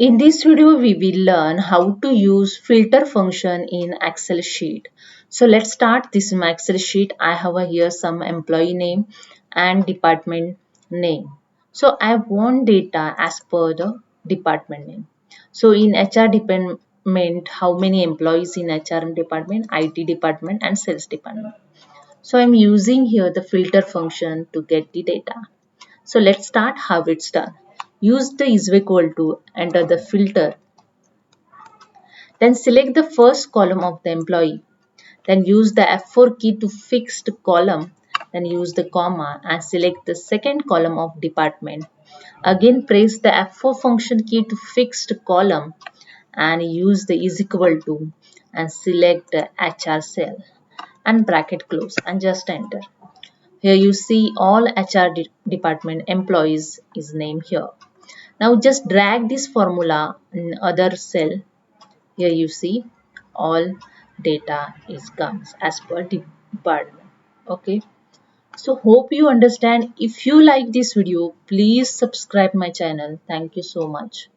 In this video, we will learn how to use filter function in Excel sheet. So let's start. This is my Excel sheet. I have here some employee name and department name. So I want data as per the department name. So in HR department, how many employees in HRM department, IT department and sales department. So I'm using here the filter function to get the data. So let's start how it's done. Use the is equal to, enter the filter, then select the first column of the employee. Then use the F4 key to fix the column. Then use the comma and select the second column of department. Again press the F4 function key to fix the column and use the is equal to and select the HR cell and bracket close and just enter. Here you see all HR department employees is named here. Now just drag this formula in other cell. Here you see all data is comes as per department. Okay. So hope you understand. If you like this video, please subscribe my channel. Thank you so much.